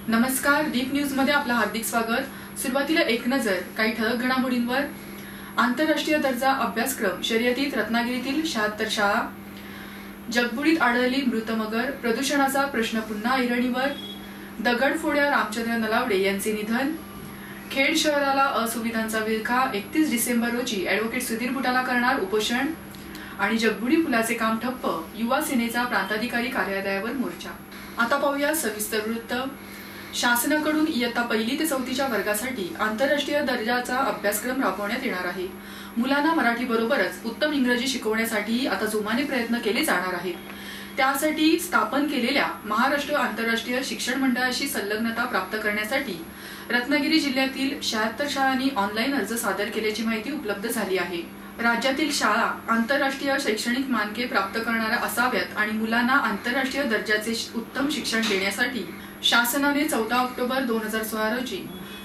नमस्कार, दीप न्यूज मध्ये आपलं हार्दिक स्वागत। सुरुवातीला एक नजर काही ठळक घडामोडींवर। आंतरराष्ट्रीय दर्जा अभ्यासक्रम शर्यतीत रत्नागिरीतील 76 शाळा, जगबुडीत आढळली मृत मगर, प्रदूषणाचा प्रश्न पुन्हा ऐरणीवर, दगडफोड्या रामचंद्र नलावडे यांचे निधन, खेड शहराला असुविधांचा विळखा, 31 डिसेंबर रोजी ॲडव्होकेट सुधीर बुटाला करणार उपोषण आणि जगबुडी पुलाचे काम ठप्प, युवा सेनेचा प्रांताधिकारी कार्यालयावर मोर्चा। आता पाहूया सविस्तर वृत्त। शासनाकडून इयत्ता 1ली ते 4थीच्या वर्गासाठी आंतरराष्ट्रीय दर्जाचा अभ्यासक्रम राबवण्यात येणार आहे। मुलांना मराठी बरोबरच उत्तम इंग्रजी शिकवण्यासाठी आता जोमाने प्रयत्न केले जाणार आहेत। त्यासाठी स्थापन केलेल्या महाराष्ट्र आंतरराष्ट्रीय शिक्षण मंडळाशी संलग्नता प्राप्त करण्यासाठी रत्नागिरी जिल्ह्यातील 76 शाळांनी ऑनलाईन अर्ज सादर केल्याची माहिती उपलब्ध झाली आहे। राज्यातील शाळा आंतरराष्ट्रीय शैक्षणिक मानके प्राप्त करणाऱ्या असाव्यात आणि मुलांना आंतरराष्ट्रीय दर्जाचे उत्तम शिक्षण देण्यासाठी शासनाने 14 ऑक्टोबर 2016 रोजी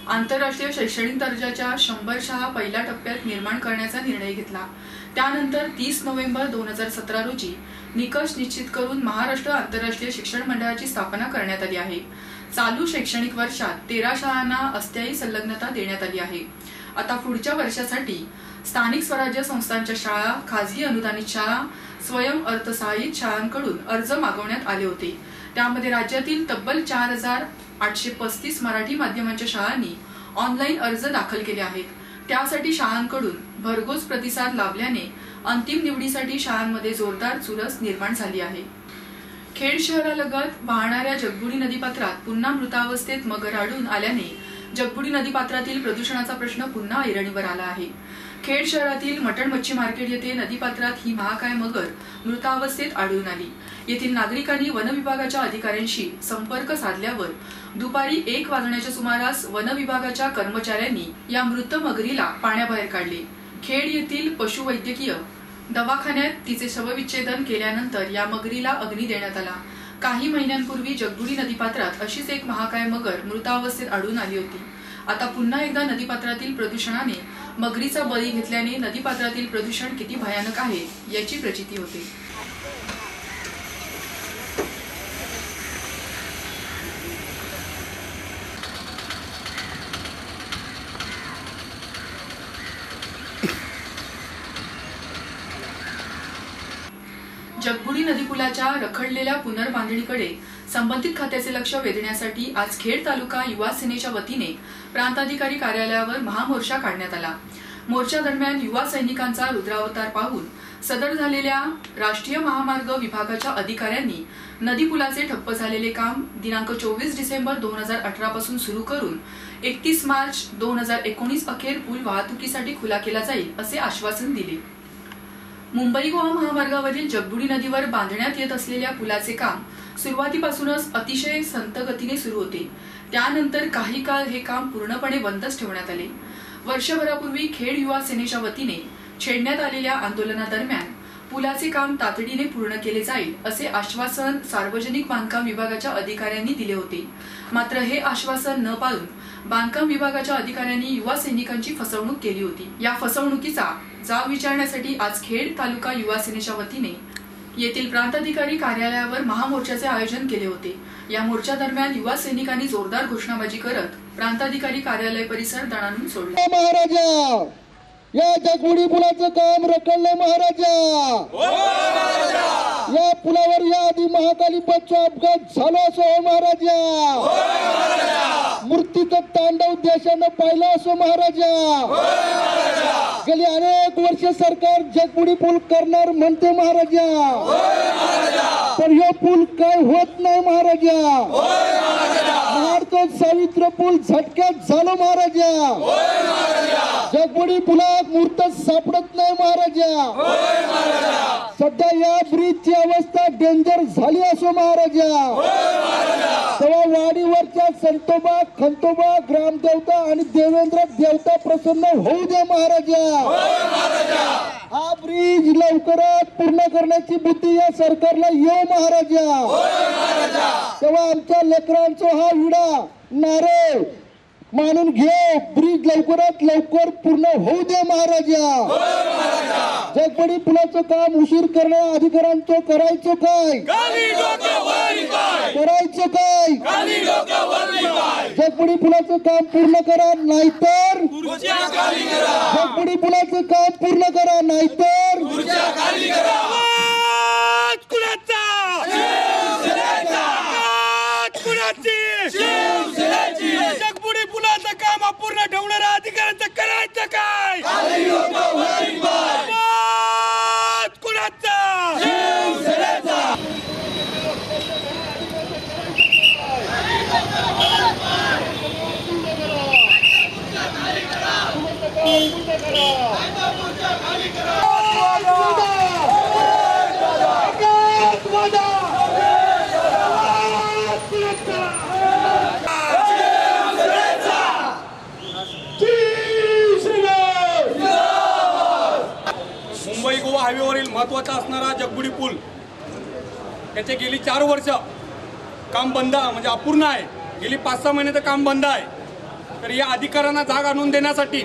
आंतरराष्ट्रीय शैक्षणिक दर्जाच्या 100 शाळा पहिल्या टप्प्यात निर्माण करण्याचा निर्णय घेतला। त्यानंतर 30 नोव्हेंबर 2017 रोजी निकष निश्चित करून महाराष्ट्र आंतरराष्ट्रीय शिक्षण मंडळाची स्थापना करण्यात आली आहे। चालू शैक्षणिक वर्षात 13 शाळांना अस्थायी संलग्नता देण्यात आली आहे। आता पुढच्या वर्षासाठी स्थानिक स्वराज्य संस्थांच्या शाळा, खाजगी अनुदानित शाळा, स्वयं अर्थसहाय्यित शाळांकडून अर्ज मागवण्यात आले होते। त्यामध्ये राज्यातील तब्बल 4835 मराठी माध्यमांच्या शाळांनी ऑनलाईन अर्ज दाखल केले आहेत। त्यासाठी शाळांकडून भरघोस प्रतिसाद लाभल्याने अंतिम निवडीसाठी शाळांमध्ये जोरदार चुरस निर्माण झाली आहे। खेड शहरालगत वाहणाऱ्या जगबुडी नदीपात्रात पुन्हा मृतावस्थेत मगर आढळून आल्याने जगबुडी नदीपात्रातील प्रदूषणाचा प्रश्न पुन्हा ऐरणीवर आला आहे। खेड शहरातील मटण मच्छी मार्केट येथे नदीपात्रात ही महाकाय मगर मृतावस्थेत आढळून आली। येथील नागरिकांनी वन विभागाच्या अधिकाऱ्यांशी संपर्क साधल्यावर दुपारी 1 वाजण्याच्या सुमारास वन विभागाच्या कर्मचाऱ्यांनी या मृत मगरीला पाण्याबाहेर काढले। खेड येथील पशुवैद्यकीय दवाखान्यात तिचे शवविच्छेदन केल्यानंतर या मगरीला अग्नी देण्यात आला। काही महिन्यांपूर्वी जगबुडी नदीपात्रात अशीच एक महाकाय मगर मृतावस्थेत आढळून आली होती। आता पुन्हा एकदा नदीपात्रातील प्रदूषणाने मगरीचा बळी घेतल्याने नदीपात्रातील प्रदूषण किती भयानक आहे याची प्रचिती होते। जगबुडी नदीपुलाच्या रखडलेल्या पुनर्बांधणीकडे संबंधित खात्याचे लक्ष वेधण्यासाठी आज खेड तालुका युवा सेनेच्या वतीने प्रांताधिकारी कार्यालयावर महामोर्चा काढण्यात आला। मोर्चा दरम्यान युवा सैनिकांचा रुद्रावतार पाहून सदर झालेल्या राष्ट्रीय महामार्ग विभागाच्या अधिकाऱ्यांनी नदीपुलाचे ठप्प झालेले काम दिनांक 24 डिसेंबर 2018 पासून सुरू करून 31 मार्च 2019 अखेर पूल वाहतुकीसाठी खुला केला जाईल असे आश्वासन दिले। मुंबई गोवा महामार्गावरील जगबुडी नदीवर बांधण्यात येत असलेल्या पुलाचे काम सुरुवातीपासूनच अतिशय संथ गतीने सुरू होते। त्यानंतर काही काळ हे काम पूर्णपणे बंदच ठेवण्यात आले। वर्षभरापूर्वी खेड युवा सेनेच्या वतीने छेडण्यात आलेल्या आंदोलनादरम्यान पुलाचे काम तातडीने पूर्ण केले जाईल असे आश्वासन सार्वजनिक बांधकाम विभागाच्या अधिकाऱ्यांनी दिले होते। मात्र हे आश्वासन न पाळून बांधकाम विभागाच्या अधिकाऱ्यांनी युवा सैनिकांची फसवणूक केली होती। या फसवणुकीचा जाब विचारण्यासाठी आज खेड तालुका युवा सेनेच्या वतीने येथील प्रांताधिकारी कार्यालयावर महामोर्चाचे आयोजन केले होते। या मोर्चा दरम्यान युवा सैनिकांनी जोरदार घोषणाबाजी करत प्रांताधिकारी कार्यालय परिसर दणाणून सोडला। महाराजा, या जगबुडी पुलाचं काम रखडलंय महाराजा। या पुलावर या आधी महाकाली बसचा अपघात झाला असो महाराजा। मूर्तीचं तांडव देशानं पाहिलं असो महाराजा। गेली अनेक वर्ष सरकार जगबुडी पूल करणार म्हणते महाराजा, पण हे पूल काय होत नाही महाराजा। महाडचा सावित्र पूल झटक्यात झाला महाराजा। जगबुडी पुलात मूर्त सापडत नाही महाराजा। सध्या या ब्रिजची अवस्था डेंजर झाली असो महाराजा। तेव्हा वाडीवरच्या संतोबा, खंतोबा, ग्रामदेवता आणि देवेंद्र देवता प्रसन्न होऊ दे महाराजा। हा ब्रिज लवकरात पूर्ण करण्याची बुद्धी या सरकारला येऊ महाराजा। तेव्हा आमच्या लेकरांचा हा विडा नारे मानून घे, ब्रिज लवकरात लवकर पूर्ण होऊ दे महाराजा। जगबुडी पुलाचं काम उशीर करणाऱ्या अधिकाऱ्यांचं करायचं काय? करायचं काय? जगबुडी पुलाचं काम पूर्ण करा, नाहीतर जगबुडी पुलाचं काम पूर्ण करा, नाहीतर जगबुडी पुलाचं काम अपूर्ण ठेवणाऱ्या अधिकाऱ्यांचं करायचं काय? मुंबई गोवा हायवेवरील महत्त्वाचा असणारा जगबुडी पूल त्याचे गेली 4 वर्ष काम बंद म्हणजे अपूर्ण आहे. गेली 5-6 महिने काम बंद आहे. तर या अधिकाऱ्यांना जाग आणून देण्यासाठी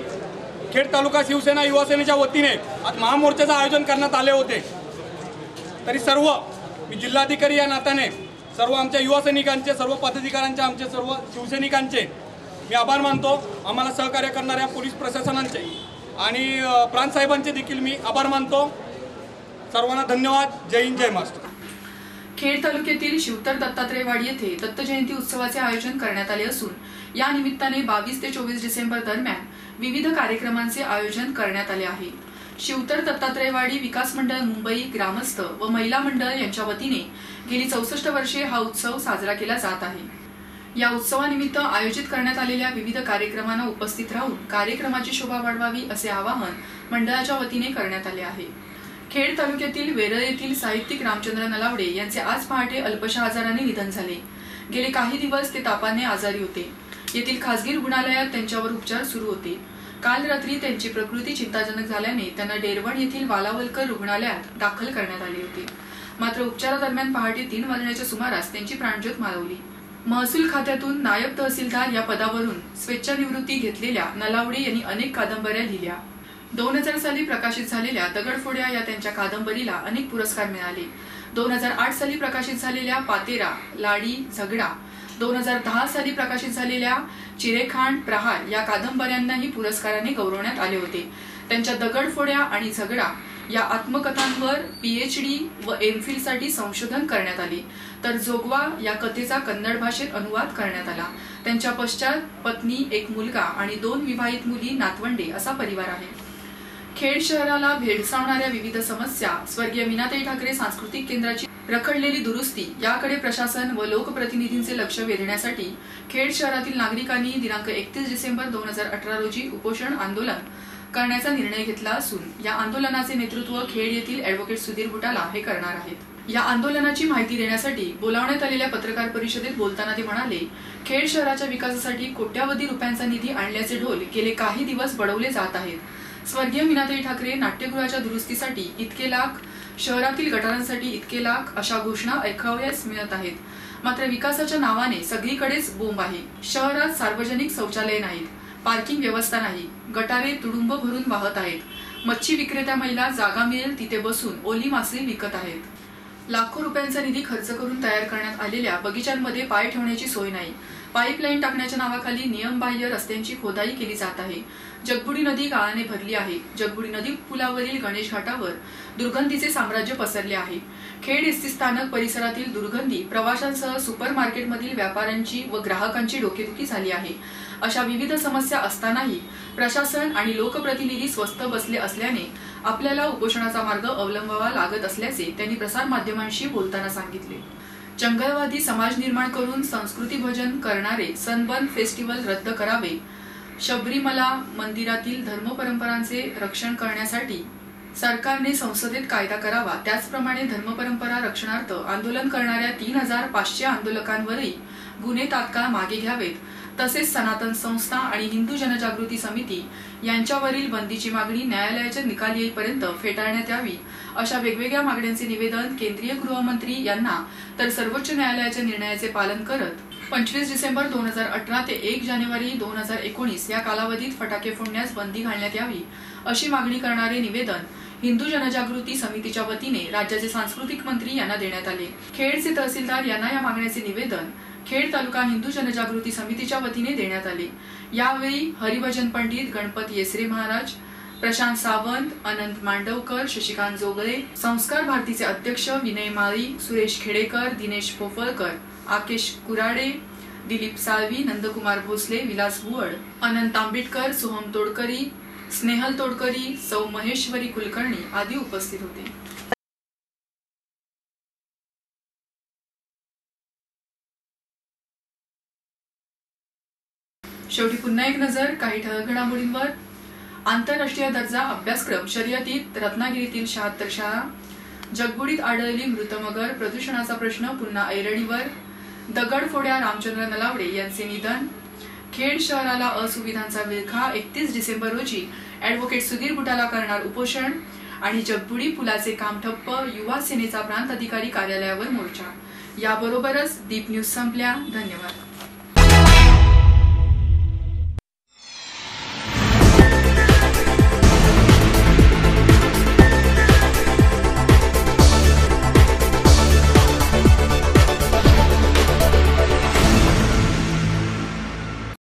खेड तालुका शिवसेना युवा सेनेच्या वतीने आज महामोर्चाचं आयोजन करण्यात आले होते. तरी सर्व मी जिल्हाधिकारी या नात्याने सर्व आमच्या युवा सैनिकांचे, सर्व पदाधिकाऱ्यांचे, आमचे सर्व शिवसैनिकांचे मी आभार मानतो. आम्हाला सहकार्य करणाऱ्या पोलीस प्रशासनांचे आणि प्रांत साहेबांचे देखील मी आभार मानतो. सर्वांना धन्यवाद. जय हिंद, जय महाराष्ट्र. खेड तालुक्यातील शिवतर दत्तात्रयवाडी येथे दत्त जयंती उत्सवाचे आयोजन करण्यात आले असून या निमित्ताने 22 ते 24 डिसेंबर दरम्यान विविध कार्यक्रमांचे आयोजन करण्यात आले आहे. शिवतर दत्तात्रयवाडी विकास मंडळ मुंबई ग्रामस्थ व महिला मंडळ यांच्या वतीने गेली 64 वर्षे हा उत्सव साजरा केला जात आहे. या उत्सवानिमित्त आयोजित करण्यात आलेल्या विविध कार्यक्रमांना उपस्थित राहून कार्यक्रमाची शोभा वाढवावी असे आवाहन मंडळाच्या वतीने करण्यात आले आहे. खेड तालुक्यातील वेरळ येथील साहित्यिक रामचंद्र नलावडे यांचे आज पहाटे अल्पशा आजाराने निधन झाले. गेले काही दिवस ते तापाने आजारी होते. येथील खासगी रुग्णालयात त्यांच्यावर उपचार सुरू होते. काल रात्री त्यांची प्रकृती चिंताजनक झाल्याने त्यांना डेरवण येथील वालावलकर रुग्णालयात दाखल करण्यात आले होते. मात्र उपचारादरम्यान पहाटे 3 वाजण्याच्या सुमारास त्यांची प्राणज्योत मालवली. महसूल खात्यातून नायब तहसीलदार या पदावरून स्वेच्छानिवृत्ती घेतलेल्या नलावडे यांनी अनेक कादंबऱ्या लिहिल्या. 2000 साली प्रकाशित झालेल्या दगडफोड्या या त्यांच्या कादंबरीला अनेक पुरस्कार मिळाले. 2008 साली प्रकाशित झालेल्या पातेरा, लाडी, झगडा, 2010 साली प्रकाशित झालेल्या चिरेखांड, प्रहार या कादंबऱ्यांनाही पुरस्काराने गौरवण्यात आले होते. त्यांच्या दगडफोड्या आणि झगडा या आत्मकथांवर PhD व MPhil साठी संशोधन करण्यात आले. तर जोगवा या कथेचा कन्नड भाषेत अनुवाद करण्यात आला. त्यांच्या पश्चात पत्नी, 1 मुलगा आणि 2 विवाहित मुली, नातवंडे असा परिवार आहे. खेड शहराला भेडसावणाऱ्या विविध समस्या, स्वर्गीय मीनाताई ठाकरे सांस्कृतिक केंद्राची रखडलेली दुरुस्ती याकडे प्रशासन व लोकप्रतिनिधींचे लक्ष वेधण्यासाठी खेड शहरातील नागरिकांनी दिनांक 31 डिसेंबर 2018 रोजी उपोषण आंदोलन करण्याचा निर्णय घेतला असून या आंदोलनाचे नेतृत्व खेड येथील ॲडव्होकेट सुधीर बुटाला हे करणार आहेत. या आंदोलनाची माहिती देण्यासाठी बोलावण्यात आलेल्या पत्रकार परिषदेत बोलताना ते म्हणाले, खेड शहराच्या विकासासाठी कोट्यावधी रुपयांचा निधी आणल्याचे ढोल गेले काही दिवस बडवले जात आहेत. स्वर्गीय मीनाताई ठाकरे नाट्यगृहाच्या दुरुस्तीसाठी इतके लाख, शहरातील गटारांसाठी इतके लाख अशा घोषणा ऐकावयास मिळत आहेत. मात्र विकासाच्या नावाने सगळीकडेच बोंब आहे. शहरात सार्वजनिक शौचालय नाहीत, पार्किंग व्यवस्था नाही, गटारे तुडुंब भरून वाहत आहेत. मच्छी विक्रेत्या महिला जागा मिळेल तिथे बसून ओली मासे विकत आहेत. लाखो रुपयांचा निधी खर्च करून तयार करण्यात आलेल्या बगीचांमध्ये पाय ठेवण्याची सोय नाही. पाईपलाईन टाकण्याच्या नावाखाली नियमबाह्य रस्त्यांची खोदाई केली जात आहे. जगबुडी नदी गाळाने भरली आहे. जगबुडी नदी पुलावरील गणेश घाटावर दुर्गंधीचे साम्राज्य पसरले आहे. खेड एसटी स्थानक परिसरातील दुर्गंधी प्रवाशांसह सुपरमार्केटमधील व्यापाऱ्यांची व ग्राहकांची डोकेदुखी झाली आहे. अशा विविध समस्या असतानाही प्रशासन आणि लोकप्रतिनिधी स्वस्थ बसले असल्याने आपल्याला उपोषणाचा मार्ग अवलंबावा लागत असल्याचे त्यांनी प्रसार माध्यमांशी बोलताना सांगितले. जंगलवादी समाज निर्माण करून संस्कृती भजन करणारे सनबर्न फेस्टिवल रद्द करावे. शबरीमला मंदिरातील धर्मपरंपरांचे रक्षण करण्यासाठी सरकारने संसदेत कायदा करावा. त्याचप्रमाणे धर्मपरंपरा रक्षणार्थ आंदोलन करणाऱ्या 3500 आंदोलकांवरही गुन्हे तात्काळ मागे घ्यावेत. तसेच सनातन संस्था आणि हिंदू जनजागृती समिती यांच्यावरील बंदीची मागणी न्यायालयाच्या निकाल येईपर्यंत फेटाळण्यात यावी. अशा वेगवेगळ्या मागण्यांचे निवेदन केंद्रीय गृहमंत्री यांना तर सर्वोच्च न्यायालयाच्या निर्णयाचे पालन करत 25 डिसेंबर 2018 ते 1 जानेवारी 2019 या कालावधीत फटाके फोडण्यास बंदी घालण्यात यावी अशी मागणी करणारे निवेदन हिंदू जनजागृती समितीच्या वतीने राज्याचे सांस्कृतिक मंत्री यांना देण्यात आले. खेडचे तहसीलदार यांना या मागण्याचे निवेदन खेड तालुका हिंदू जनजागृती समितीच्या वतीने देण्यात आले। यावेळी हरिभजन पंडित गणपत येसरे महाराज, प्रशांत सावंत, अनंत मांडवकर, शशिकांत जोगळे, संस्कार भारतीचे अध्यक्ष विनय माळी, सुरेश खेडेकर, दिनेश पोफळकर, आकेश कुराडे, दिलीप साळवी, नंदकुमार भोसले, विलास बुवड, अनंत आंबेडकर, सोहम तोडकरी, स्नेहल तोडकरी, सौ महेश्वरी कुलकर्णी आदी उपस्थित होते। शेवटी पुन्हा एक नजर काही ठळक घडामोडींवर। आंतरराष्ट्रीय दर्जा अभ्यासक्रम शर्यतीत रत्नागिरीतील 76 शाळा, जगबुडीत आढळली मृत मगर, प्रदूषणाचा प्रश्न पुन्हा ऐरणीवर, दगडफोड्या रामचंद्र नलावडे यांचे निधन, खेड शहराला असुविधांचा विळखा, 31 डिसेंबर रोजी ॲडव्होकेट सुधीर बुटाला करणार उपोषण आणि जगबुडी पुलाचे काम ठप्प, युवा सेनेचा प्रांत अधिकारी कार्यालयावर मोर्चा। याबरोबरच दीप न्यूज संपल्या। धन्यवाद।